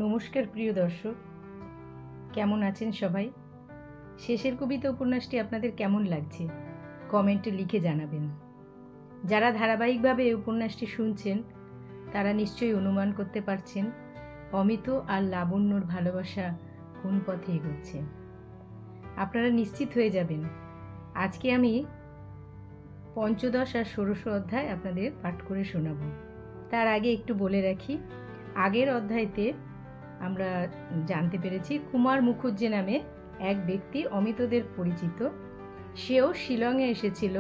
নমস্কার প্রিয় দর্শক, কেমন আছেন সবাই? শেষের কবিতা উপন্যাসটি আপনাদের কেমন লাগছে কমেন্টে লিখে জানাবেন। যারা ধারাবাহিকভাবে এই উপন্যাসটি শুনছেন তারা নিশ্চয়ই অনুমান করতে পারছেন অমিত আর লাবণ্যর ভালোবাসা কোন পথে এগোচ্ছে। আপনারা নিশ্চিত হয়ে যাবেন আজকে আমি পঞ্চদশ আর ষোড়শ অধ্যায় আপনাদের পাঠ করে শোনাব। তার আগে একটু বলে রাখি, আগের অধ্যায়তে আমরা জানতে পেরেছি কুমার মুখুজ্জে নামে এক ব্যক্তি অমিতদের পরিচিত। সেও শিলংয়ে এসেছিল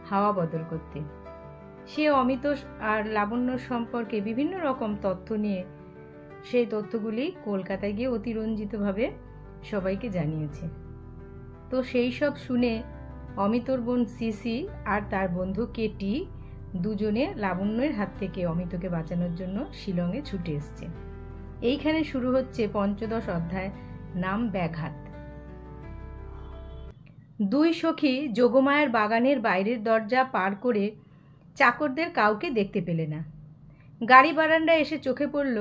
হাওয়া বদল করতে। সে অমিত আর লাবণ্যর সম্পর্কে বিভিন্ন রকম তথ্য নিয়ে সেই তথ্যগুলি কলকাতায় গিয়ে অতিরঞ্জিতভাবে সবাইকে জানিয়েছে। তো সেই সব শুনে অমিতর বোন সিসি আর তার বন্ধু কেটি দুজনে লাবণ্যের হাত থেকে অমিতকে বাঁচানোর জন্য শিলংয়ে ছুটে এসছে। এইখানে শুরু হচ্ছে পঞ্চদশ অধ্যায়, নাম ব্যাঘাত। দুই সখী যোগমায়ার বাগানের বাইরের দরজা পার করে চাকরদের কাউকে দেখতে পেলে না। গাড়ি বারান্দায় এসে চোখে পড়ল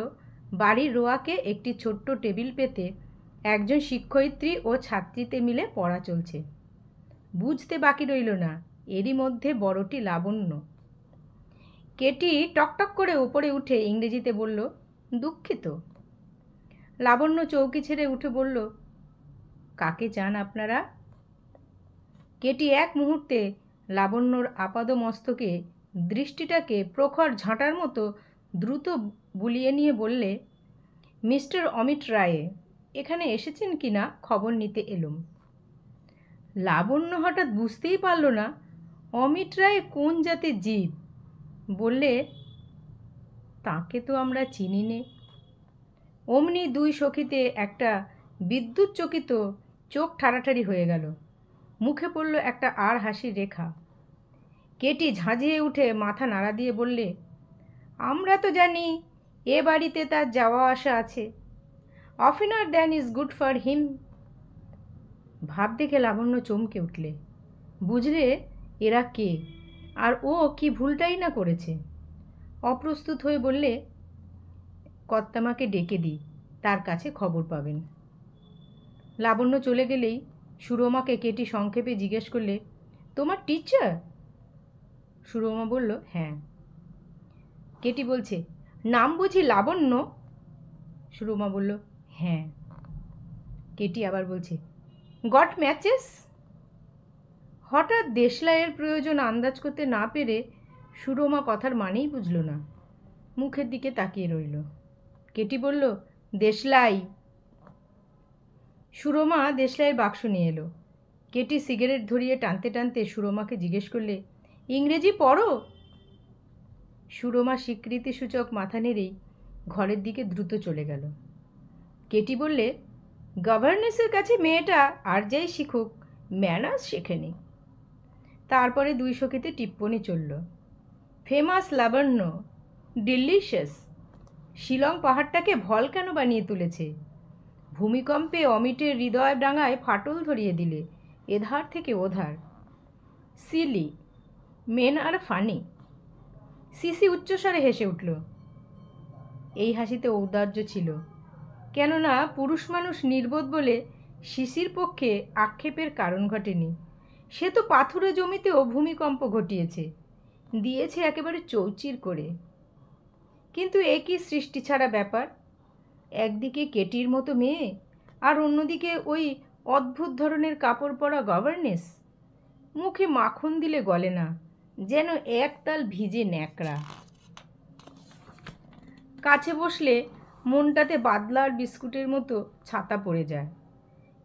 বাড়ির রোয়াকে একটি ছোট্ট টেবিল পেতে একজন শিক্ষয়িত্রী ও ছাত্রীতে মিলে পড়া চলছে। বুঝতে বাকি রইল না এরই মধ্যে বড়টি লাবণ্য। কেটি টকটক করে উপরে উঠে ইংরেজিতে বলল, দুঃখিত। লাবণ্য চৌকি ছেড়ে উঠে বলল, কাকে চান আপনারা? কেটি এক মুহূর্তে লাবণ্যর আপাদমস্তকে দৃষ্টিটাকে প্রখর ঝাঁটার মতো দ্রুত বুলিয়ে নিয়ে বললে, মিস্টার অমিত রায়ে এখানে এসেছেন কি না খবর নিতে এলুম। লাবণ্য হঠাৎ বুঝতেই পারল না অমিত রায় কোন জাতের জীব। বললে, তাকে তো আমরা চিনি নে। অমনি দুই সখীতে একটা বিদ্যুৎ চকিত চোখ ঠাড়াঠাড়ি হয়ে গেল। মুখে পড়ল একটা আর হাসির রেখা। কেটি ঝাঁঝিয়ে উঠে মাথা নাড়া দিয়ে বললে, আমরা তো জানি এ বাড়িতে তার যাওয়া আসা আছে। Oftener than is good for him. ভাব দেখে লাবণ্য চমকে উঠলে। বুঝলে এরা কে আর ও কি ভুলটাই না করেছে। অপ্রস্তুত হয়ে বললে, কর্তামাকে ডেকে দিই, তার কাছে খবর পাবেন। লাবণ্য চলে গেলেই সুরমাকে কেটি সংক্ষেপে জিজ্ঞেস করলে, তোমার টিচার? সুরমা বলল, হ্যাঁ। কেটি বলছে, নাম বুঝি লাবণ্য? সুরমা বলল, হ্যাঁ। কেটি আবার বলছে, গট ম্যাচেস? হঠাৎ দেশলাইয়ের প্রয়োজন আন্দাজ করতে না পেরে সুরমা কথার মানেই বুঝল না। মুখের দিকে তাকিয়ে রইল। কেটি বলল, দেশলাই। সুরমা দেশলাইয়ের বাক্স নিয়ে এলো। কেটি সিগারেট ধরিয়ে টানতে টানতে সুরমাকে জিজ্ঞেস করলে, ইংরেজি পড়ো? সুরমা স্বীকৃতিসূচক মাথা নেড়েই ঘরের দিকে দ্রুত চলে গেল। কেটি বললে, গভর্নেসের কাছে মেয়েটা আর যাই শিখুক, ম্যানার্স শেখেনি। তারপরে দুই সখীতে টিপ্পনি চলল, ফেমাস লাবণ্য, ডিলিশিয়াস। শিলং পাহাড়টাকে ভলক্যানো বানিয়ে তুলেছে। ভূমিকম্পে অমিটের হৃদয় ডাঙায় ফাটল ধরিয়ে দিলে এধার থেকে ওধার। সিলি, মেন আর ফানি। সিসি উচ্চস্বরে হেসে উঠল। এই হাসিতে ঔদার্য ছিল, কেননা পুরুষ মানুষ নির্বোধ বলে সিসির পক্ষে আক্ষেপের কারণ ঘটেনি। সে তো পাথুরে জমিতেও ভূমিকম্প ঘটিয়েছে, দিয়েছে একেবারে চৌচির করে। কিন্তু এ কি সৃষ্টি ছাড়া ব্যাপার! একদিকে কেটির মতো মেয়ে আর অন্যদিকে ওই অদ্ভুত ধরনের কাপড় পরা গভর্নেস। মুখে মাখন দিলে গলে না, যেন একতাল ভিজে ন্যাকড়া। কাছে বসলে মনটাতে বাদলার বিস্কুটের মতো ছাতা পড়ে যায়।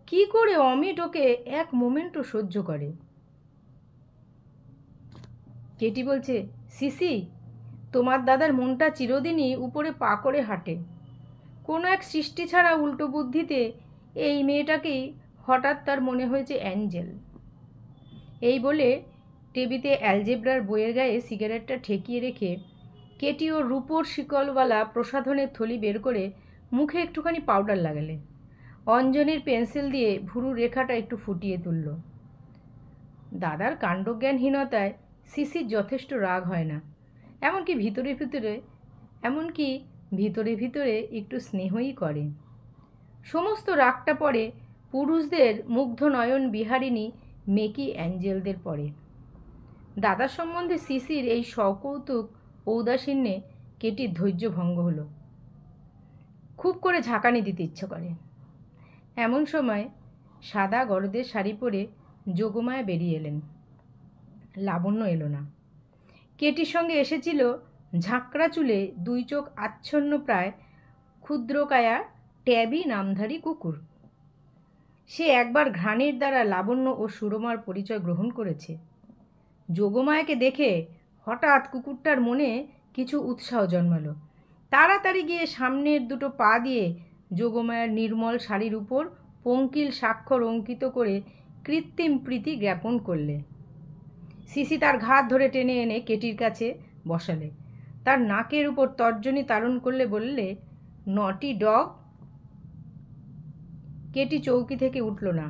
কি করে অমিট ওকে এক মোমেন্টও সহ্য করে? কেটি বলছে, সিসি, তোমার দাদার মনটা চিরদিনই উপরে পা করে হাঁটে। কোনো এক সৃষ্টি ছাড়া উল্টো বুদ্ধিতে এই মেয়েটাকেই হঠাৎ তার মনে হয়েছে অ্যাঞ্জেল। এই বলে টেবিতে অ্যালজেব্রার বইয়ের গায়ে সিগারেটটা ঠেকিয়ে রেখে কেটি ও রূপোর শিকলওয়ালা প্রসাধনের থলি বের করে মুখে একটুখানি পাউডার লাগালে। অঞ্জনের পেন্সিল দিয়ে ভুরুর রেখাটা একটু ফুটিয়ে তুলল। দাদার কাণ্ডজ্ঞানহীনতায় সিসির যথেষ্ট রাগ হয় না, এমনকি ভিতরে ভিতরে, এমনকি ভিতরে ভিতরে একটু স্নেহই করে। সমস্ত রাগটা পড়ে পুরুষদের মুগ্ধ নয়ন বিহারিণী মেকি অ্যাঞ্জেলদের পরে। দাদার সম্বন্ধে সিসির এই সকৌতুক ঔদাসীন্যে কেটির ধৈর্য ভঙ্গ হলো। খুব করে ঝাঁকানি দিতে ইচ্ছে করে। এমন সময় সাদা গরদের শাড়ি পরে যোগমায়া বেরিয়ে এলেন। লাবণ্য এলো না। কেটির সঙ্গে এসেছিল ঝাঁকড়া চুলে, 2 চোখ আচ্ছন্ন প্রায় ক্ষুদ্রকায়া ট্যাবি নামধারী কুকুর। সে একবার ঘ্রাণের দ্বারা লাবণ্য ও সুরমার পরিচয় গ্রহণ করেছে। যোগমায়াকে দেখে হঠাৎ কুকুরটার মনে কিছু উৎসাহ জন্মালো। তাড়াতাড়ি গিয়ে সামনের 2 পা দিয়ে যোগমায়ার নির্মল শাড়ির উপর পঙ্কিল স্বাক্ষর অঙ্কিত করে কৃত্রিম প্রীতি জ্ঞাপন করলে। সিসি তার ঘাত ধরে টেনে এনে কেটির কাছে বসালে। তার নাকের উপর তর্জনী তাড়ন করলে বললে, নটি ডগ। কেটি চৌকি থেকে উঠল না।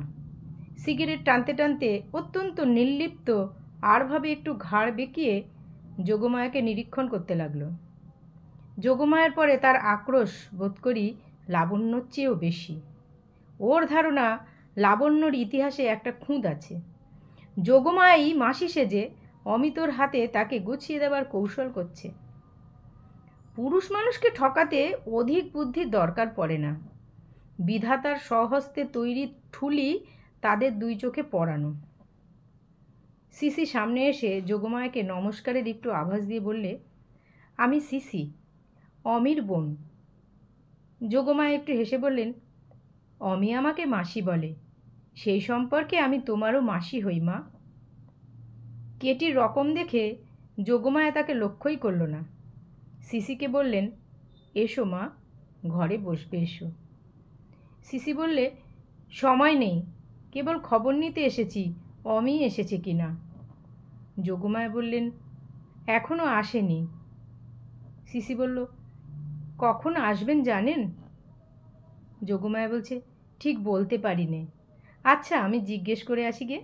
সিগারেট টানতে টানতে অত্যন্ত নির্লিপ্ত আরভাবে একটু ঘাড় বেঁকিয়ে যোগমায়াকে নিরীক্ষণ করতে লাগলো। যোগমায়ার পরে তার আক্রোশ বোধ করি লাবণ্যর চেয়েও বেশি। ওর ধারণা লাবণ্যর ইতিহাসে একটা খুঁত আছে। যোগমায়াই মাসি সেজে অমিতর হাতে তাকে গুছিয়ে দেবার কৌশল করছে। পুরুষ মানুষকে ঠকাতে অধিক বুদ্ধির দরকার পড়ে না। বিধাতার স্বহস্তে তৈরি ঠুলি তাদের 2 চোখে পড়ানো। সিসি সামনে এসে যোগমায়াকে নমস্কারের একটু আভাস দিয়ে বললে, আমি সিসি, অমির বোন। যোগমায়া একটু হেসে বললেন, অমি আমাকে মাসি বলে, সেই সম্পর্কে আমি তোমারও মাসি হই মা। কেটির রকম দেখে যোগমায়া তাকে লক্ষ্যই করল না। সিসিকে বললেন, এসো মা, ঘরে বসবে, এসো। সিসি বললে, সময় নেই, কেবল খবর নিতে এসেছি অমি এসেছে কি না। যোগমায়া বললেন, এখনও আসেনি। সিসি বলল, কখন আসবেন জানেন? যোগমায়া বলছে, ঠিক বলতে পারি নে। আচ্ছা, আমি জিজ্ঞেস করে আসি গে।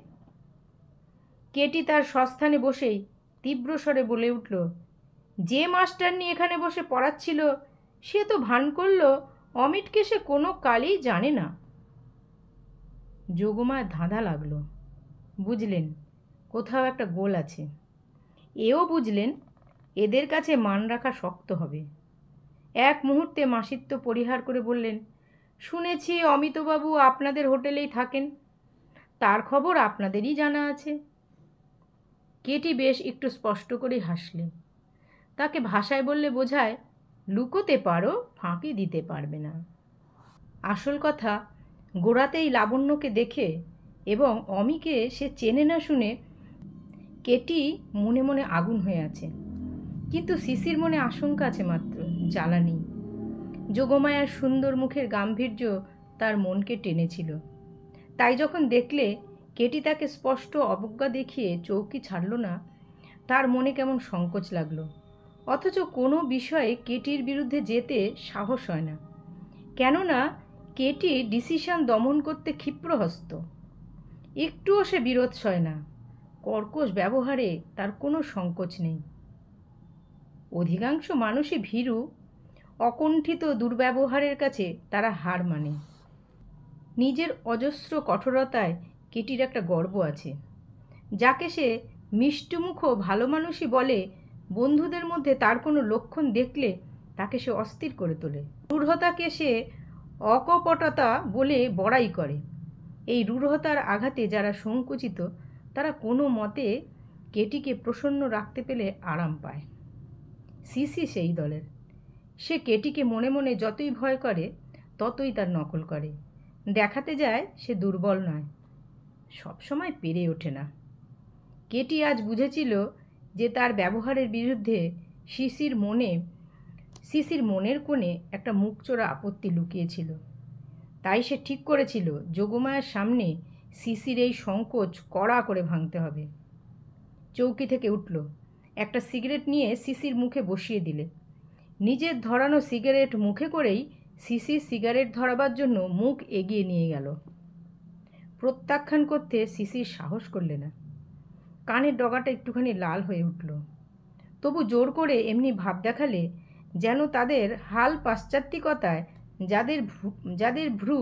কেটি তার স্বস্থানে বসেই তীব্র স্বরে বলে উঠল, যে মাস্টারনি এখানে বসে পড়াচ্ছিল সে তো ভান করল অমিতকে সে কোনো কালেই জানে না। যোগমায় ধাঁধা লাগলো। বুঝলেন কোথাও একটা গোল আছে। এও বুঝলেন এদের কাছে মান রাখা শক্ত হবে। এক মুহূর্তে মাসিত্ব পরিহার করে বললেন, শুনেছি অমিতবাবু আপনাদের হোটেলেই থাকেন, তার খবর আপনাদেরই জানা আছে। কেটি বেশ একটু স্পষ্ট করেই হাসলে। তাকে ভাষায় বললে বোঝায়, লুকোতে পারো, ফাঁকি দিতে পারবে না। আসল কথা, গোড়াতেই লাবণ্যকে দেখে এবং অমিকে সে চেনে না শুনে কেটি মনে মনে আগুন হয়ে আছে। কিন্তু সিসির মনে আশঙ্কা আছে মাত্র, জ্বালা নেই। যোগমায়ার সুন্দর মুখের গাম্ভীর্য তার মনকে টেনেছিল। তাই যখন দেখলে কেটি তাকে স্পষ্ট অবজ্ঞা দেখিয়ে চৌকি ছাড়ল না, তার মনে কেমন সংকোচ লাগলো। অথচ কোনো বিষয়ে কেটির বিরুদ্ধে যেতে সাহস হয় না, কেননা কেটি ডিসিশন দমন করতে ক্ষিপ্রহস্ত। একটুও সে বিরোধ সয় না, কর্কশ ব্যবহারে তার কোনো সংকোচ নেই। অধিকাংশ মানুষই ভীরু, অকুণ্ঠিত দুর্ব্যবহারের কাছে তারা হার মানে। নিজের অজস্র কঠোরতায় কেটির একটা গর্ব আছে, যাকে সে মিষ্টমুখ ভালো মানুষই বলে। বন্ধুদের মধ্যে তার কোনো লক্ষণ দেখলে তাকে সে অস্থির করে তোলে। রূঢ়তাকে সে অকপটতা বলে বড়াই করে। এই রূঢ়তার আঘাতে যারা সংকুচিত তারা কোনো মতে কেটিকে প্রসন্ন রাখতে পেলে আরাম পায়। সিসি সেই দলের। সে কেটিকে মনে মনে যতই ভয় করে ততই তার নকল করে। দেখাতে যায় সে দুর্বল নয়, সবসময় পেরে ওঠে না। কেটি আজ বুঝেছিল যে তার ব্যবহারের বিরুদ্ধে সিসির মনের কোণে একটা মুখচোরা আপত্তি লুকিয়েছিল। তাই সে ঠিক করেছিল যোগমায়ার সামনে সিসির এই সংকোচ কড়া করে ভাঙতে হবে। চৌকি থেকে উঠল, একটা সিগারেট নিয়ে সিসির মুখে বসিয়ে দিলে। নিজের ধরানো সিগারেট মুখে করেই সিসির সিগারেট ধরাবার জন্য মুখ এগিয়ে নিয়ে গেল। প্রত্যাখ্যান করতে সিসির সাহস করলে না। কানের ডগাটা একটুখানি লাল হয়ে উঠল। তবু জোর করে এমনি ভাব দেখালে যেন তাদের হাল পাশ্চাত্তিকতায় যাদের ভ্রু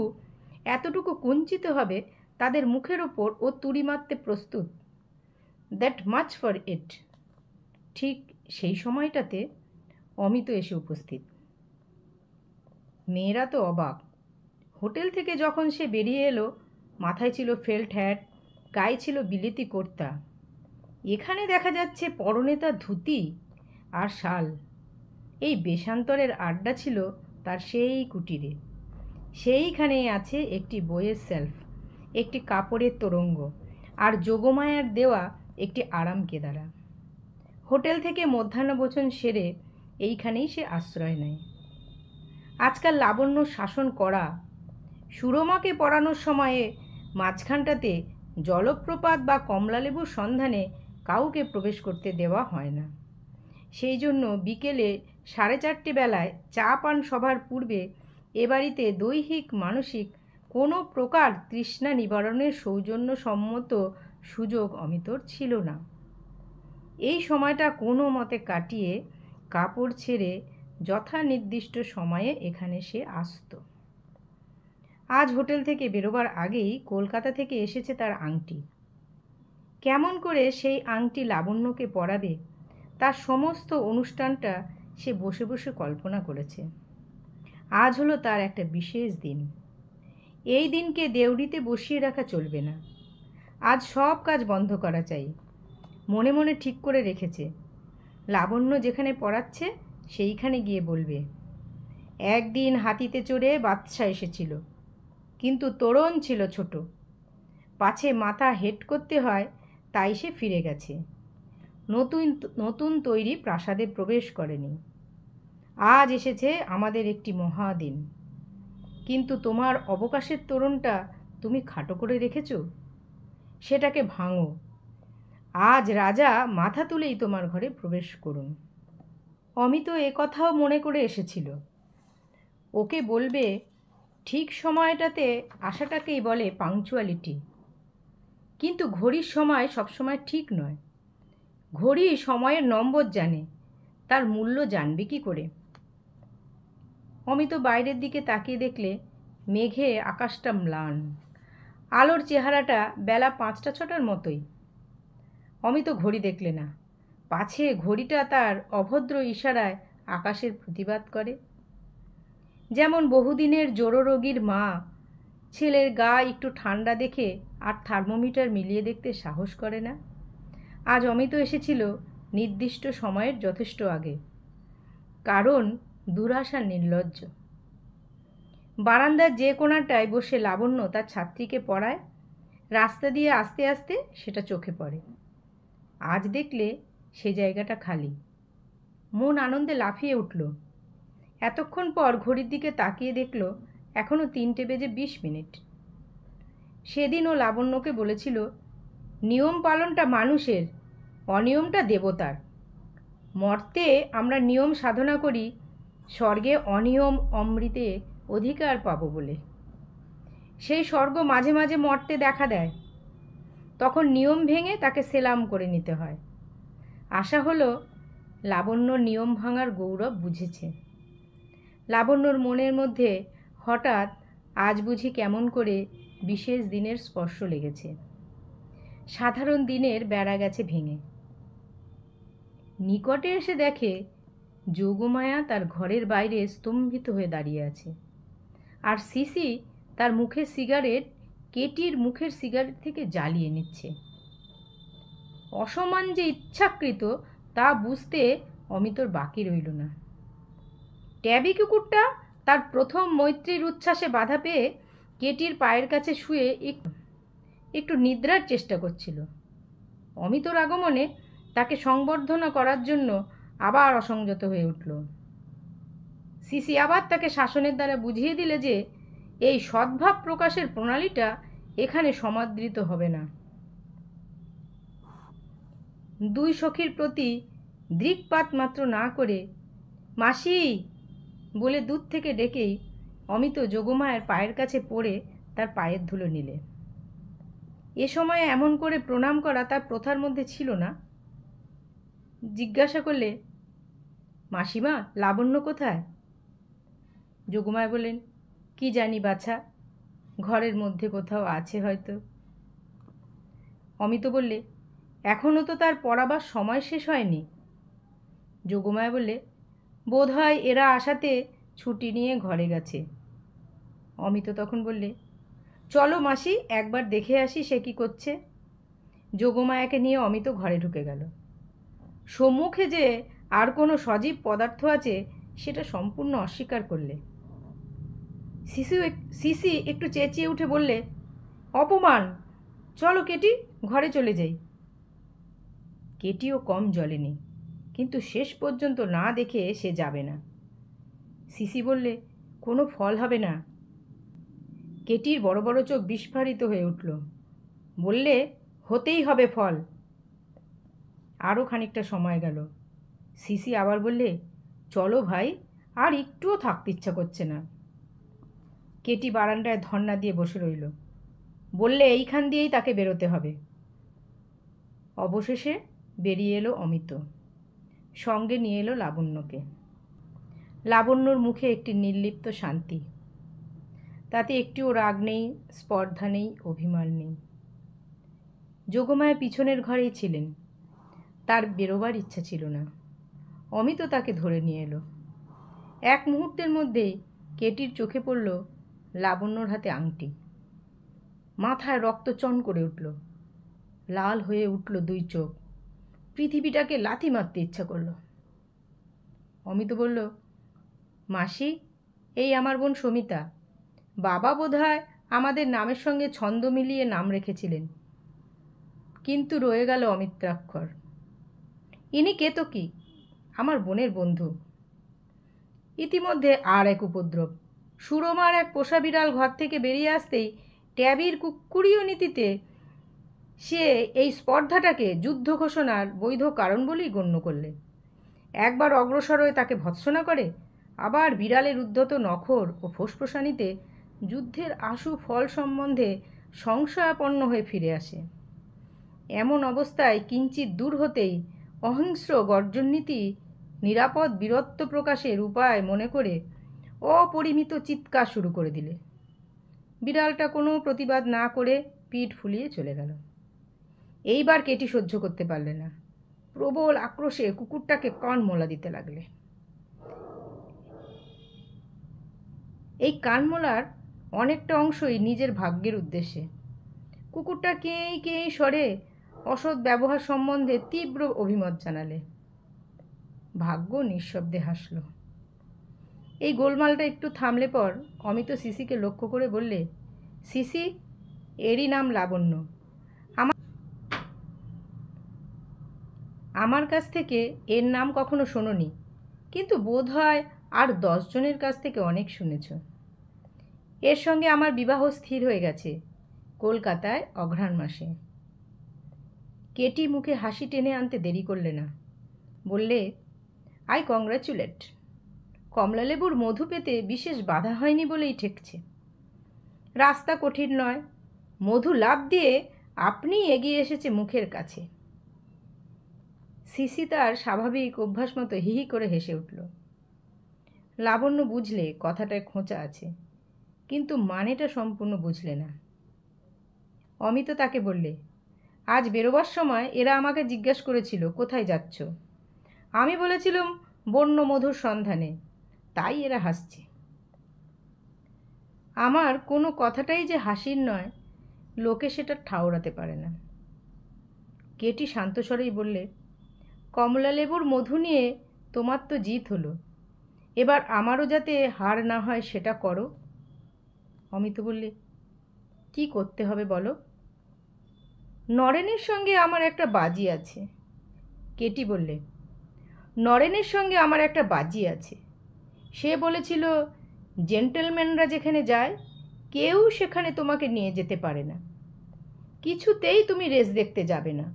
এতটুকু কুঞ্চিত হবে তাদের মুখের ওপর ও তুড়ি মারতে প্রস্তুত। That much for it. ঠিক সেই সময়টাতে অমিত এসে উপস্থিত। মেয়েরা তো অবাক। হোটেল থেকে যখন সে বেরিয়ে এলো, মাথায় ছিল ফেল্ট হ্যাট, গায়ে ছিল বিলেতি কুর্তা। এখানে দেখা যাচ্ছে পরনে তার ধুতি আর শাল। এই বেশান্তরের আড্ডা ছিল তার সেই কুটিরে। সেইখানেই আছে একটি বইয়ের সেলফ, একটি কাপড়ের তোরঙ্গ আর যোগমায়ার দেওয়া একটি আরাম কেদারা। হোটেল থেকে মধ্যাহ্নভোজন সেরে এইখানেই সে আশ্রয় নেয়। আজকাল লাবণ্য শাসন করা। সুরমাকে পড়ানোর সময়ে মাঝখানটাতে জলপ্রপাত বা কমলালেবুর সন্ধানে কাউকে প্রবেশ করতে দেওয়া হয় না। সেই জন্য বিকেলে 4:30 বেলায় চা পান সভার পূর্বে এ বাড়িতে দৈহিক মানসিক কোনো প্রকার তৃষ্ণা নিবারণের সৌজন্যসম্মত সুযোগ অমিতর ছিল না। এই সময়টা কোনো মতে কাটিয়ে কাপড় ছেড়ে যথা নির্দিষ্ট সময়ে এখানে সে আসত। আজ হোটেল থেকে বেরোবার আগেই কলকাতা থেকে এসেছে তার আংটি। কেমন করে সেই আংটি লাবণ্যকে পরাবে তার সমস্ত অনুষ্ঠানটা সে বসে বসে কল্পনা করেছে। আজ হলো তার একটা বিশেষ দিন। এই দিনকে দেউড়িতে বসিয়ে রাখা চলবে না। আজ সব কাজ বন্ধ করা চাই। মনে মনে ঠিক করে রেখেছে, লাবণ্য যেখানে পড়াচ্ছে সেইখানে গিয়ে বলবে, একদিন হাতিতে চড়ে বাদশা এসেছিল, কিন্তু তোরণ ছিল ছোট, পাছে মাথা হেট করতে হয় তাই সে ফিরে গেছে। নতুন তৈরি প্রাসাদে প্রবেশ করেনি। আজ এসেছে আমাদের একটি মহাদিন, কিন্তু তোমার অবকাশের তোরণটা তুমি খাটো করে রেখেছ, সেটাকে ভাঙো। আজ রাজা মাথা তুলেই তোমার ঘরে প্রবেশ করুন। অমিত এ কথাও মনে করে এসেছিল। ওকে বলবে ঠিক সময়টাতে আসাটাকেই বলে পাংচুয়ালিটি। কিন্তু ঘড়ির সময় সবসময় ঠিক নয়। ঘড়ি সময়ের নম্বর জানে, তার মূল্য জানবে কি করে? অমিত বাইরের দিকে তাকিয়ে দেখলে মেঘে আকাশটা ম্লান, আলোর চেহারাটা বেলা 5টা-6টার মতোই। অমিত ঘড়ি দেখলে না, পাছে ঘড়িটা তার অভদ্র ইশারায় আকাশের প্রতিবাদ করে। যেমন বহুদিনের জোড়ো রোগীর মা ছেলের গা একটু ঠান্ডা দেখে আর থার্মোমিটার মিলিয়ে দেখতে সাহস করে না। আজ অমিত এসেছিল নির্দিষ্ট সময়ের যথেষ্ট আগে, কারণ দুরাশা নির্লজ্জ। বারান্দার যে কোণাটায় বসে লাবণ্য তার ছাত্রীকে পড়ায়, রাস্তা দিয়ে আস্তে আস্তে সেটা চোখে পড়ে। আজ দেখলে সে জায়গাটা খালি। মন আনন্দে লাফিয়ে উঠল। এতক্ষণ পর ঘড়ির দিকে তাকিয়ে দেখল এখনো 3:20। সেদিন ও লাবণ্যকে বলেছিল, নিয়ম পালনটা মানুষের, অনিয়মটা দেবতার। মর্তে আমরা নিয়ম সাধনা করি স্বর্গে অনিয়ম অমৃতে অধিকার পাবো বলে। সেই স্বর্গ মাঝে মাঝে মর্তে দেখা দেয়, তখন নিয়ম ভেঙে তাকে সেলাম করে নিতে হয়। আশা হলো লাবণ্য নিয়ম ভাঙার গৌরব বুঝেছে। লাবণ্যর মনের মধ্যে হঠাৎ আজ বুঝি কেমন করে বিশেষ দিনের স্পর্শ লেগেছে। সাধারণ দিনের বেড়া গেছে ভেঙে। নিকটে এসে দেখে যোগমায়া তার ঘরের বাইরে স্তম্ভিত হয়ে দাঁড়িয়ে আছে, আর সিসি তার মুখের সিগারেট কেটির মুখের সিগারেট থেকে জ্বালিয়ে নিচ্ছে। অসম্মান যে ইচ্ছাকৃত তা বুঝতে অমিতর বাকি রইল না। ট্যাবি কুকুরটা তার প্রথম মৈত্রীর উচ্ছ্বাসে বাধা পেয়ে কেটির পায়ের কাছে শুয়ে একটু নিদ্রার চেষ্টা করছিল। অমিতর আগমনে তাকে সংবর্ধনা করার জন্য আবার অসংযত হয়ে উঠল। সিসি আবার তাকে শাসনের দ্বারা বুঝিয়ে দিলে যে এই সদ্ভাব প্রকাশের প্রণালীটা এখানে সমাদৃত হবে না। দুই সখীর প্রতি দৃকপাত মাত্র না করে মাসি বলে দূর থেকে ডেকেই অমিত যোগমায়ের পায়ের কাছে পড়ে তার পায়ের ধুলো নিলে। এ সময়ে এমন করে প্রণাম করা তার প্রথার মধ্যে ছিল না। জিজ্ঞাসা করলে, মাসিমা, লাবণ্য কোথায়? যোগমায়া বললেন, কি জানি বাছা, ঘরের মধ্যে কোথাও আছে হয়তো। অমিত বললে, এখনও তো তার পড়াবার সময় শেষ হয়নি। যোগমায়া বললে, বোধ হয় এরা আসাতে ছুটি নিয়ে ঘরে গেছে। অমিত তখন বললে, চলো মাসি, একবার দেখে আসি সে কি করছে। যোগমায়াকে নিয়ে অমিত ঘরে ঢুকে গেল। সম্মুখে যে আর কোনো সজীব পদার্থ আছে সেটা সম্পূর্ণ অস্বীকার করলে। সিসি একটু চেঁচিয়ে উঠে বললে, অপমান! চলো কেটি, ঘরে চলে যাই। কেটিও কম জ্বলেনি, কিন্তু শেষ পর্যন্ত না দেখে সে যাবে না। সিসি বললে, কোনো ফল হবে না। কেটির বড় বড় চোখ বিস্ফারিত হয়ে উঠল। বললে, হতেই হবে ফল। আরও খানিকটা সময় গেল। সিসি আবার বললে, চলো ভাই, আর একটুও থাকতে ইচ্ছা করছে না। কেটি বারান্দায় ধন্না দিয়ে বসে রইল। বললে, এইখান দিয়েই তাকে বেরোতে হবে। অবশেষে বেরিয়ে এলো অমিত, সঙ্গে নিয়ে এলো লাবণ্যকে। লাবণ্যর মুখে একটি নির্লিপ্ত শান্তি, তাতে একটিও রাগ নেই, স্পর্ধা নেই, অভিমান নেই। যোগমায়া পিছনের ঘরেই ছিলেন, তার বেরোবার ইচ্ছা ছিল না। অমিত তাকে ধরে নিয়ে এলো। এক মুহূর্তের মধ্যেই কেটির চোখে পড়ল লাবণ্যর হাতে আংটি। মাথায় রক্ত চন করে উঠল, লাল হয়ে উঠল দুই চোখ। পৃথিবীটাকে লাথি মারতে ইচ্ছা করল। অমিত বলল, মাসি, এই আমার বোন সমিতা। বাবা বোধহয় আমাদের নামের সঙ্গে ছন্দ মিলিয়ে নাম রেখেছিলেন, কিন্তু রয়ে গেল অমিত্রাক্ষর। ইনি কেতকী, আমার বোনের বন্ধু। ইতিমধ্যে আর এক উপদ্রব। সুরমার এক পোষা বিড়াল ঘর থেকে বেরিয়ে আসতেই ট্যাবির কুক্কুরীয় নীতিতে সে এই স্পর্ধাটাকে যুদ্ধ ঘোষণার বৈধ কারণ বলেই গণ্য করলে। একবার অগ্রসর হয়ে তাকে ভৎসনা করে, আবার বিড়ালের উদ্ধত নখর ও ফোসফোসানিতে যুদ্ধের আশু ফল সম্বন্ধে সংশয়াপন্ন হয়ে ফিরে আসে। এমন অবস্থায় কিঞ্চিত দূর হতেই অহিংস্র গর্জননীতি নিরাপদ বীরত্ব প্রকাশের উপায় মনে করে অপরিমিত চিৎকার শুরু করে দিলে। বিড়ালটা কোনো প্রতিবাদ না করে পিঠ ফুলিয়ে চলে গেল। এইবার কেটি সহ্য করতে পারলে না, প্রবল আক্রোশে কুকুরটাকে কান মোলা দিতে লাগলে। এই কান মোলার অনেকটা অংশই নিজের ভাগ্যের উদ্দেশ্যে। কুকুরটা কেই কেই স্বরে অসৎ ব্যবহার সম্বন্ধে তীব্র অভিমত জানালে। ভাগ্য নিঃশব্দে হাসল। এই গোলমালটা একটু থামলে পর অমিত সিসিকে লক্ষ্য করে বললে, সিসি, এরই নাম লাবণ্য। আমার কাছ থেকে এর নাম কখনো শোনোনি, কিন্তু বোধ হয় আর 10 জনের কাছ থেকে অনেক শুনেছ। এর সঙ্গে আমার বিবাহ স্থির হয়ে গেছে, কলকাতায় অঘ্রাণ মাসে। কেটি মুখে হাসি টেনে আনতে দেরি করলে না, বললে, আই কংগ্রাচুলেট। কমলালেবুর মধু পেতে বিশেষ বাধা হয়নি বলেই ঠেকছে। রাস্তা কঠিন নয়, মধু লাফ দিয়ে আপনিই এগিয়ে এসেছে মুখের কাছে। সিসি তার স্বাভাবিক অভ্যাস মতো হিহি করে হেসে উঠল। লাবণ্য বুঝলে কথাটায় খোঁচা আছে, কিন্তু মানেটা সম্পূর্ণ বুঝলে না। অমিত তাকে বললে, আজ বেরোবার সময় এরা আমাকে জিজ্ঞাসা করেছিল কোথায় যাচ্ছ। আমি বলেছিলাম বন্য মধুর সন্ধানে, তাই এরা হাসছে। আমার কোনো কথাটাই যে হাসির নয়, লোকে সেটা ঠাউরাতে পারে না। কেটি শান্তস্বরেই বললে, কমলালেবুর মধু নিয়ে তোমার তো জিত হলো, এবার আমারও যাতে হার না হয় সেটা করো। অমিত বললে, কি করতে হবে বলো? নরেনের সঙ্গে আমার একটা বাজি আছে। কেটি বললে, নরেনের সঙ্গে আমার একটা বাজি আছে। সে বলেছিল জেন্টলম্যানরা যেখানে যায় কেউ সেখানে তোমাকে নিয়ে যেতে পারে না, কিছুতেই তুমি রেস দেখতে যাবে না।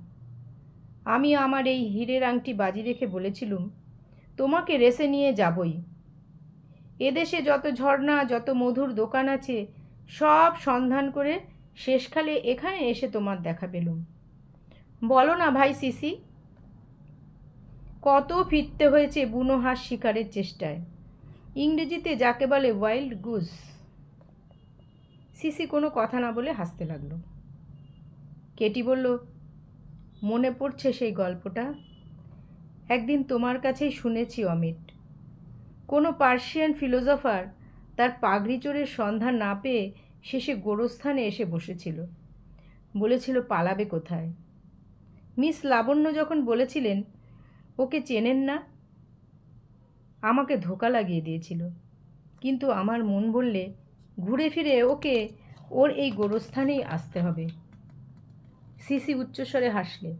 আমি আমার এই হীরের আংটি বাজি রেখে বলেছিলুম তোমাকে রেসে নিয়ে যাবই। এদেশে যত ঝর্ণা, যত মধুর দোকান আছে সব সন্ধান করে শেষকালে এখানে এসে তোমার দেখা পেলুম। বলো না ভাই সিসি। কত ফিরতে হয়েছে বুনো হাঁস শিকারের চেষ্টায়, ইংরেজিতে যাকে বলে ওয়াইল্ড গুস। সিসি কোনো কথা না বলে হাসতে লাগলো। কেটি বলল, মনে পড়ছে সেই গল্পটা? একদিন তোমার কাছেই শুনেছি অমিট। কোনো পার্সিয়ান ফিলোজফার তার পাগড়ি চোরের সন্ধান না পেয়ে শেষে গোরস্থানে এসে বসেছিল। বলেছিল পালাবে কোথায়। মিস লাবণ্য যখন বলেছিলেন ওকে চেনেন না, আমাকে ধোকা লাগিয়ে দিয়েছিল, কিন্তু আমার মন বললে ঘুরে ফিরে ওকে ওর এই গোরস্থানেই আসতে হবে। সিসি উচ্চস্বরে হাসলে।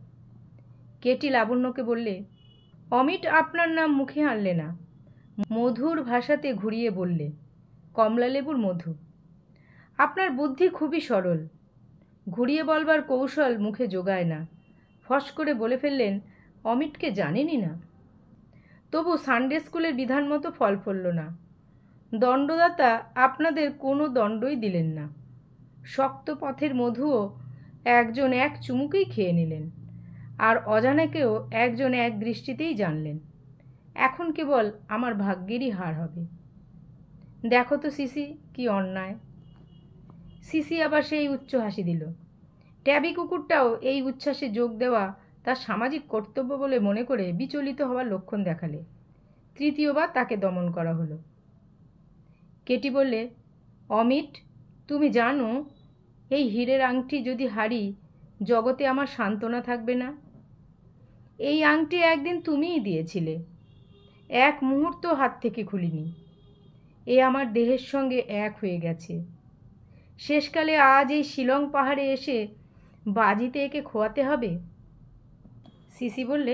কেটি লাবণ্যকে বললে, অমিট আপনার নাম মুখে আনলে না, মধুর ভাষাতে ঘুরিয়ে বললে, কমলালেবুর মধু। আপনার বুদ্ধি খুবই সরল, ঘুরিয়ে বলবার কৌশল মুখে জোগায় না। ফস করে বলে ফেললেন, অমিটকে জানেনই না। তবু সানডে স্কুলের বিধান মতো ফল ফলল না। দণ্ডদাতা আপনাদের কোনো দণ্ডই দিলেন না। শক্ত পথের মধুও একজন এক চুমুকেই খেয়ে নিলেন, আর অজানাকেও একজন এক দৃষ্টিতেই জানলেন। এখন কেবল আমার ভাগ্যেরই হার হবে। দেখো তো সিসি, কি অন্যায়। সিসি আবার সেই উচ্চ হাসি দিল। ট্যাবি কুকুরটাও এই উচ্ছ্বাসে যোগ দেওয়া তার সামাজিক কর্তব্য বলে মনে করে বিচলিত হওয়ার লক্ষণ দেখালে। তৃতীয়বার তাকে দমন করা হলো। কেটি বললে, অমিট, তুমি জানো এই হীরের আংটি যদি হারি জগতে আমার সান্ত্বনা থাকবে না। এই আংটি একদিন তুমিই দিয়েছিলে, এক মুহূর্ত হাত থেকে খুলিনি। এ আমার দেহের সঙ্গে এক হয়ে গেছে। শেষকালে আজ এই শিলং পাহাড়ে এসে বাজিতে একে খোয়াতে হবে। সিসি বললে,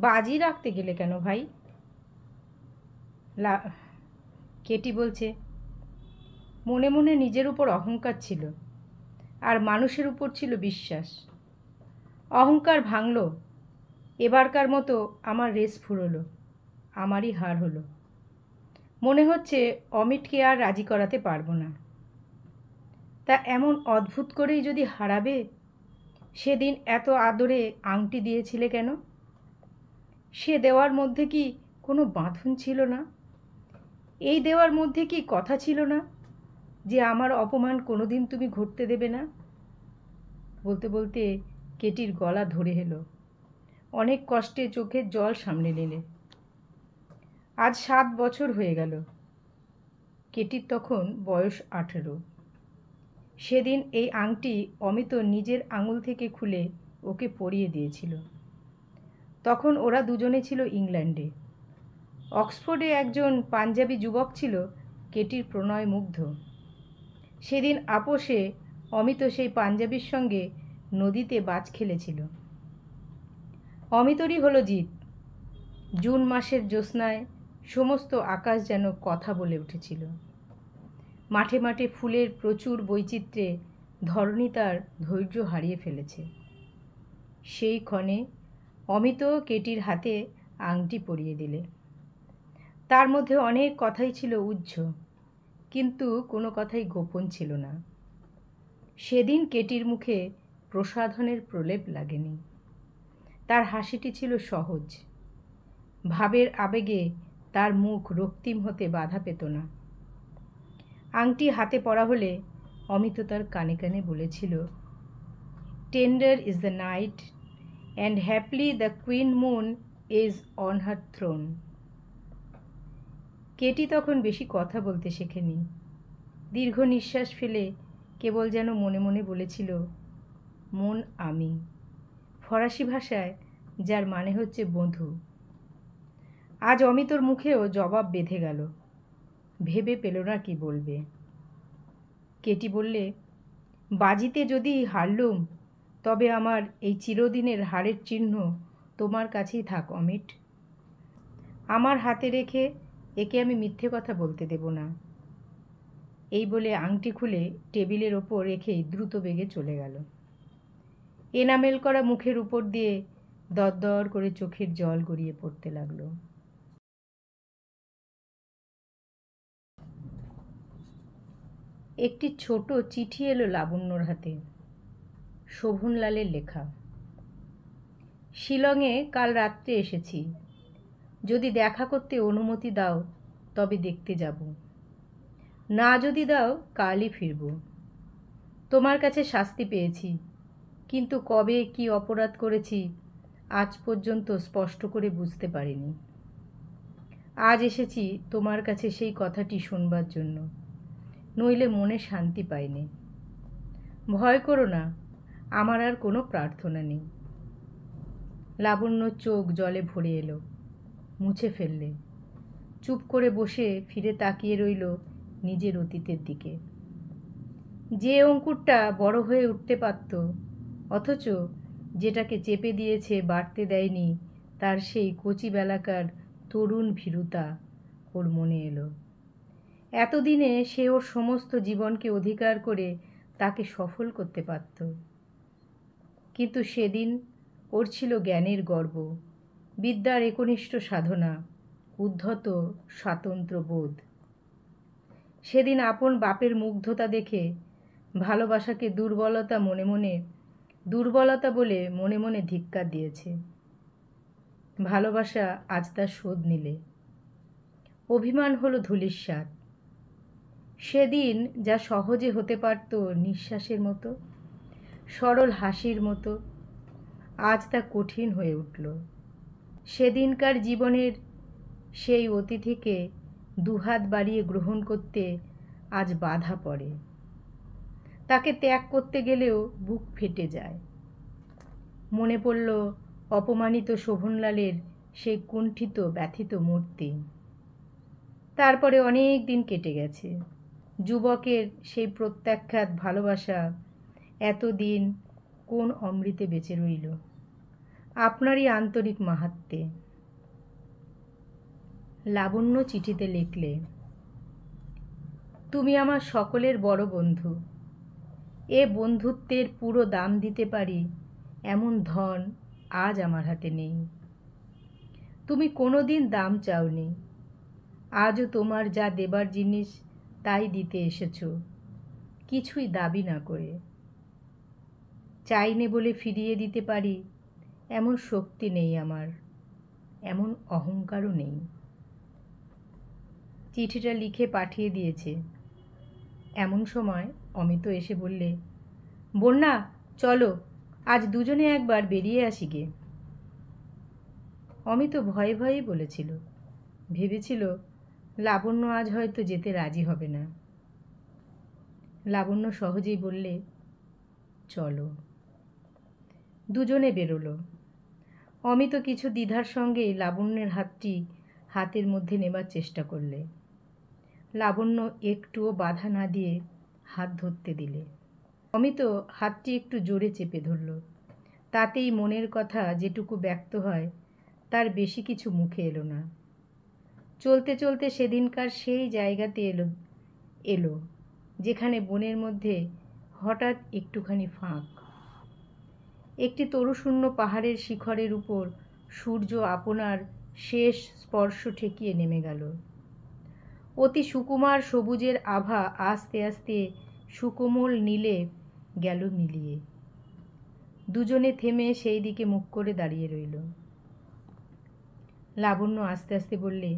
বাজি রাখতে গেলে কেন ভাই? কেটি বলছে, মনে মনে নিজের উপর অহংকার ছিল, আর মানুষের উপর ছিল বিশ্বাস। অহংকার ভাঙল। এবারকার মতো আমার রেস ফুরলো, আমারই হার হলো। মনে হচ্ছে অমিটকে আর রাজি করাতে পারবো না। তা এমন অদ্ভুত করেই যদি হারাবে, সেদিন এত আদরে আংটি দিয়েছিলে কেন? সে দেওয়ার মধ্যে কি কোনো বাঁধন ছিল না? এই দেওয়ার মধ্যে কি কথা ছিল না যে আমার অপমান কোনোদিন তুমি ঘটতে দেবে না? বলতে বলতে কেটির গলা ধরে এলো। অনেক কষ্টে চোখের জল সামনে নিলে। আজ 7 বছর হয়ে গেল। কেটির তখন বয়স 18। সেদিন এই আংটি অমিত নিজের আঙুল থেকে খুলে ওকে পরিয়ে দিয়েছিল। তখন ওরা দুজনে ছিল ইংল্যান্ডে। অক্সফোর্ডে একজন পাঞ্জাবি যুবক ছিল কেটির প্রণয় মুগ্ধ। সেদিন আপোষে অমিত সেই পাঞ্জাবির সঙ্গে নদীতে বাজ খেলেছিল। অমিতরই হলো জিত। জুন মাসের জ্যোৎস্নায় সমস্ত আকাশ যেন কথা বলে উঠেছিল। মাঠে মাঠে ফুলের প্রচুর বৈচিত্র্যে ধরণী তার ধৈর্য হারিয়ে ফেলেছে। সেই ক্ষণে অমিত কেটির হাতে আংটি পরিয়ে দিলে। তার মধ্যে অনেক কথাই ছিল উজ্জ্ব, কিন্তু কোনো কথাই গোপন ছিল না। সেদিন কেটির মুখে প্রসাধনের প্রলেপ লাগেনি। তার হাসিটি ছিল সহজ। ভাবের আবেগে তার মুখ রক্তিম হতে বাধা পেত না। আংটি হাতে পরা হলে অমিত তার কানে কানে বলেছিল, tender is the night and happily the queen moon is on her throne. Ketty তখন বেশি কথা বলতে শেখেনি। দীর্ঘ নিঃশ্বাস ফেলে কেবল যেন মনে মনে বলেছিল, মন আমি, ফরাসি ভাষায় যার মানে হচ্ছে বধূ। আজ অমিতর মুখেও জবাব বেঁধে গেল। ভেবে পেল না কি বলবে। কেটি বললে, বাজিতে যদি হারলুম, তবে আমার এই চিরদিনের হারের চিহ্ন তোমার কাছেই থাক অমিট। আমার হাতে রেখে একে আমি মিথ্যে কথা বলতে দেব না। এই বলে আংটি খুলে টেবিলের ওপর রেখেই দ্রুত বেগে চলে গেল। এনামেল করা মুখের উপর দিয়ে দরদর করে চোখের জল গড়িয়ে পড়তে লাগলো। একটি ছোট চিঠি এলো লাবণ্যর হাতে, শোভনলালের লেখা। শিলংয়ে কাল রাত্রে এসেছি। যদি দেখা করতে অনুমতি দাও তবে দেখতে যাব, না যদি দাও কালই ফিরব। তোমার কাছে শাস্তি পেয়েছি, কিন্তু কবে কি অপরাধ করেছি আজ পর্যন্ত স্পষ্ট করে বুঝতে পারিনি। আজ এসেছি তোমার কাছে সেই কথাটি শুনবার জন্য, নইলে মনে শান্তি পাইনি। ভয় করো না, আমার আর কোনো প্রার্থনা নেই। লাবণ্যর চোখ জলে ভরে এলো, মুছে ফেললে। চুপ করে বসে ফিরে তাকিয়ে রইল নিজের অতীতের দিকে। যে অঙ্কুরটা বড় হয়ে উঠতে পারত, অথচ যেটাকে চেপে দিয়েছে বাড়তে দেয়নি, তার সেই কচিবেলাকার তরুণ ভীরুতা ওর মনে এলো। এতদিনে সে ওর সমস্ত জীবনকে অধিকার করে তাকে সফল করতে পারত, কিন্তু সেদিন ওর ছিল জ্ঞানের গর্ব, বিদ্যার একনিষ্ঠ সাধনা, উদ্ধত স্বাতন্ত্র্য বোধ। সেদিন আপন বাপের মুগ্ধতা দেখে ভালোবাসাকে দুর্বলতা বলে মনে মনে ধিক্কার দিয়েছে। ভালোবাসা আজ তার শোধ নিলে। অভিমান হলো ধূলিসাৎ। সেদিন যা সহজে হতে পারত নিঃশ্বাসের মতো, সরল হাসির মতো, আজ তা কঠিন হয়ে উঠল। সেদিনকার জীবনের সেই অতিথিকে দুহাত বাড়িয়ে গ্রহণ করতে আজ বাধা পড়ে। তাকে ত্যাগ করতে গেলেও বুক ফেটে যায়। মনে পড়ল অপমানিত শোভনলালের সেই কুণ্ঠিত ব্যথিত মূর্তি। তারপরে অনেক দিন কেটে গেছে। যুবকের সেই প্রত্যাখ্যাত ভালোবাসা এতদিন কোন অমৃতে বেঁচে রইল? আপনারই আন্তরিক মাহাত্ম্যে। লাবণ্য চিঠিতে লিখলে, তুমি আমার সকলের বড় বন্ধু। এ বন্ধুত্বের পুরো দাম দিতে পারি এমন ধন আজ আমার হাতে নেই। তুমি কোনো দিন দাম চাওনি, আজও তোমার যা দেবার জিনিস তাই দিতে এসেছ, কিছুই দাবি না করে। চাইনে বলে ফিরিয়ে দিতে পারি এমন শক্তি নেই আমার, এমন অহংকারও নেই। চিঠিটা লিখে পাঠিয়ে দিয়েছে। এমন সময় অমিত এসে বললে, বন্যা চলো, আজ দুজনে একবার বেরিয়ে আসি গে। অমিত ভয়ে ভয়েই বলেছিল, ভেবেছিল লাবণ্য আজ হয়তো যেতে রাজি হবে না। লাবণ্য সহজেই বললে, চলো। দুজনে বেরোলো। অমিত কিছু দ্বিধার সঙ্গে লাবণ্যের হাতটি হাতের মধ্যে নেবার চেষ্টা করলে। লাবণ্য একটুও বাধা না দিয়ে হাত ধরতে দিলে। অমিত হাতটি একটু জোরে চেপে ধরল। তাতেই মনের কথা যেটুকু ব্যক্ত হয় তার বেশি কিছু মুখে এলো না। চলতে চলতে সেদিনকার সেই জায়গাতে এলো যেখানে বনের মধ্যে হঠাৎ একটুখানি ফাঁক। একটি তরুশূন্য পাহাড়ের শিখরের উপর সূর্য আপনার শেষ স্পর্শ ঠেকিয়ে নেমে গেল। অতি সুকুমার সবুজের আভা আস্তে আস্তে সুকোমল নীলে গেল মিলিয়ে। দুজনে থেমে সেই দিকে মুখ করে দাঁড়িয়ে রইল। লাবণ্য আস্তে আস্তে বললে,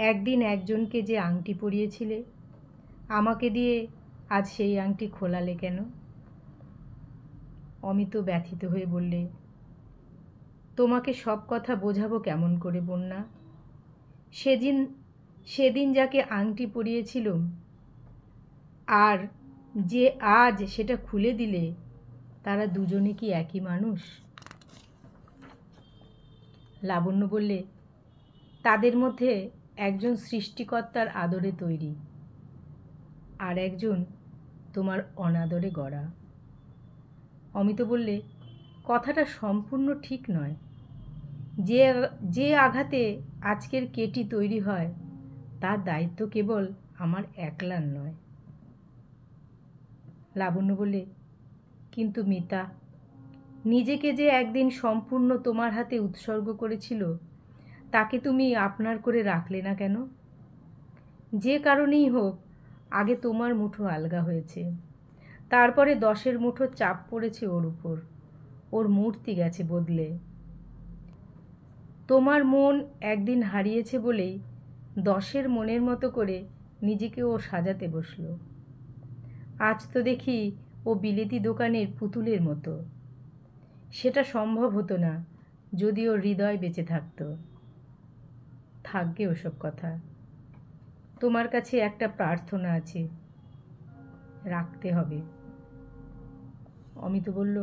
একদিন একজনকে যে আংটি পরিয়েছিলে, আমাকে দিয়ে আজ সেই আংটি খোলালে কেন? অমিত ব্যথিত হয়ে বললে, তোমাকে সব কথা বোঝাবো কেমন করে বন্যা? সেদিন যাকে আংটি পরিয়েছিলুম আর যে আজ সেটা খুলে দিলে, তারা দুজনে কি একই মানুষ? লাবণ্য বললে, তাদের মধ্যে একজন সৃষ্টিকর্তার আদরে তৈরি, আর একজন তোমার অনাদরে গড়া। অমিত বললে, কথাটা সম্পূর্ণ ঠিক নয়। যে আঘাতে আজকের কেটি তৈরি হয় তার দায়িত্ব কেবল আমার একলার নয়। লাবণ্য বললে, কিন্তু মিতা, নিজেকে যে একদিন সম্পূর্ণ তোমার হাতে উৎসর্গ করেছিল, তাকে তুমি আপনার করে রাখলে না কেন? যে কারণেই হোক, আগে তোমার মুঠো আলগা হয়েছে, তারপরে 10-এর মুঠো চাপ পড়েছে ওর উপর। ওর মূর্তি গেছে বদলে। তোমার মন একদিন হারিয়েছে বলেই 10-এর মনের মতো করে নিজেকে ও সাজাতে বসল। আজ তো দেখি ও বিলেতি দোকানের পুতুলের মতো। সেটা সম্ভব হতো না যদি ওর হৃদয় বেঁচে থাকতো। থাকবে ওসব কথা। তোমার কাছে একটা প্রার্থনা আছে, রাখতে হবে। অমিত বলল,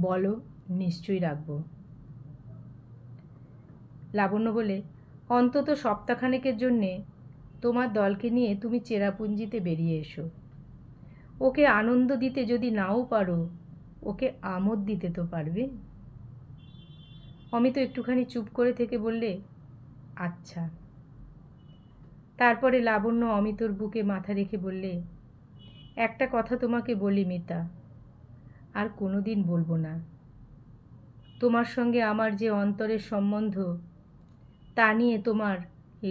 বলো, নিশ্চয়ই রাখবো। লাবণ্য বলে, অন্তত সপ্তাহখানেকের জন্যে তোমার দলকে নিয়ে তুমি চেরাপুঞ্জিতে বেরিয়ে এসো। ওকে আনন্দ দিতে যদি নাও পারো, ওকে আমোদ দিতে তো পারবে। অমিত একটুখানি চুপ করে থেকে বললে, আচ্ছা। তারপরে লাবণ্য অমিতর বুকে মাথা রেখে বললে, একটা কথা তোমাকে বলি মিতা, আর কোনো দিন বলবো না। তোমার সঙ্গে আমার যে অন্তরের সম্বন্ধ, তা নিয়ে তোমার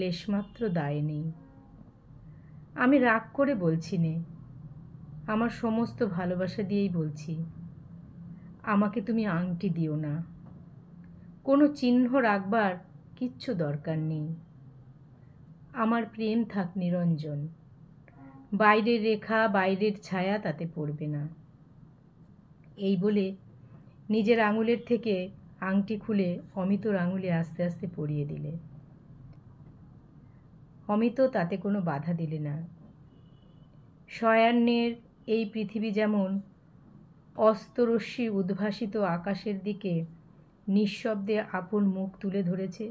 লেশমাত্র দায় নেই। আমি রাগ করে বলছি নে, আমার সমস্ত ভালোবাসা দিয়েই বলছি। আমাকে তুমি আংটি দিও না, কোনো চিহ্ন রাখবার কিচ্ছু দরকার নেই। আমার প্রেম থাক নিরঞ্জন, বাইরের রেখা বাইরের ছায়া তাতে পড়বে না। এই বলে নিজের আঙুলের থেকে আংটি খুলে অমিতর আঙুলে আস্তে আস্তে পরিয়ে দিলে। অমিত তাতে কোনো বাধা দিলে না। শয়ান্নের এই পৃথিবী যেমন অস্তরশ্মি উদ্ভাসিত আকাশের দিকে নিঃশব্দে আপন মুখ তুলে ধরেছে,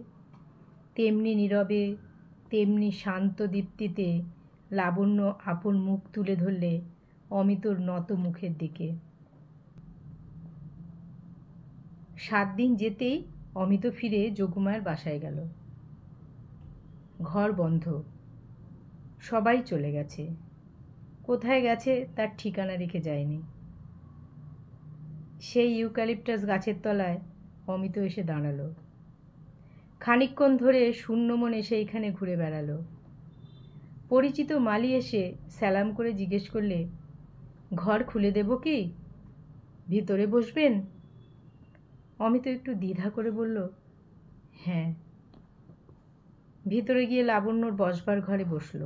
তেমনি নীরবে তেমনি শান্ত দীপ্তিতে লাবণ্য আপন মুখ তুলে ধরলে অমিতর নত মুখের দিকে। 7 দিন যেতেই অমিত ফিরে যোগমায়ের বাসায় গেল। ঘর বন্ধ, সবাই চলে গেছে। কোথায় গেছে তার ঠিকানা রেখে যায়নি। সেই ইউক্যালিপটাস গাছের তলায় অমিত এসে দাঁড়ালো। খানিকক্ষণ ধরে শূন্য মনে সেইখানে ঘুরে বেড়ালো। পরিচিত মালি এসে সালাম করে জিজ্ঞেস করলে, ঘর খুলে দেব কি, ভিতরে বসবেন? অমিত একটু দ্বিধা করে বলল, হ্যাঁ। ভিতরে গিয়ে লাবণ্যর বসবার ঘরে বসল।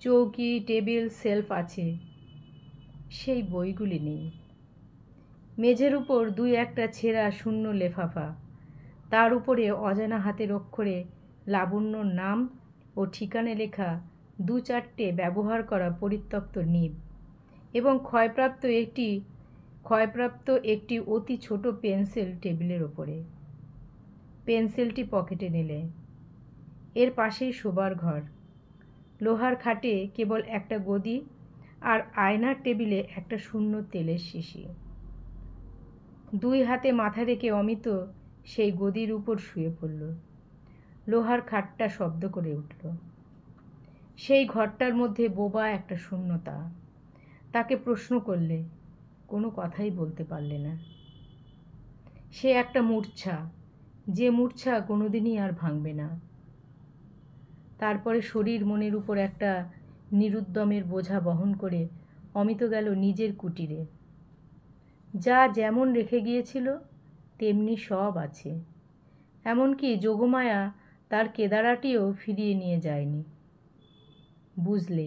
চৌকি টেবিল সেলফ আছে, সেই বইগুলি নেই। মেঝের উপর 2-1টা ছেঁড়া শূন্য লেফাফা, তার উপরে অজানা হাতের অক্ষরে লাবণ্যর নাম ও ঠিকানা লেখা 2-4টে ব্যবহার করা পরিত্যক্ত নিব এবং ক্ষয়প্রাপ্ত একটি অতি ছোট পেন্সিল টেবিলের ওপরে। পেন্সিলটি পকেটে নিলে। এর পাশেই শোবার ঘর। লোহার খাটে কেবল একটা গদি আর আয়নার টেবিলে একটা শূন্য তেলের শিশি। 2 হাতে মাথা রেখে অমিত সেই গদির উপর শুয়ে পড়ল। লোহার খাটটা শব্দ করে উঠল। সেই ঘরটার মধ্যে বোবা একটা শূন্যতা। তাকে প্রশ্ন করলে কোনো কথাই বলতে পারলে না। সে একটা মূর্ছা, যে মূর্ছা কোনোদিনই আর ভাঙবে না। তারপরে শরীর মনের উপর একটা নিরুদ্যমের বোঝা বহন করে অমিত গেল নিজের কুটিরে। যা যেমন রেখে গিয়েছিল তেমনি সব আছে, এমনকি যোগমায়া তার কেদারাটিও ফিরিয়ে নিয়ে যায়নি। বুঝলে,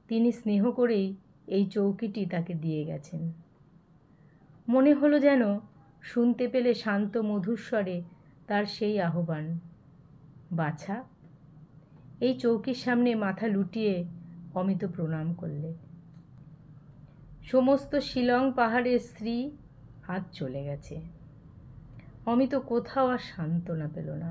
তিনি স্নেহ করেই এই চৌকিটি তাকে দিয়ে গেছেন। মনে হলো যেন শুনতে পেলে শান্ত মধুস্বরে তার সেই আহ্বান, বাছা। এই চৌকির সামনে মাথা লুটিয়ে অমিত প্রণাম করলে। সমস্ত শিলং পাহাড়ের স্ত্রী আজ চলে গেছে। অমিত কোথাও আর সান্ত্বনা পেল না।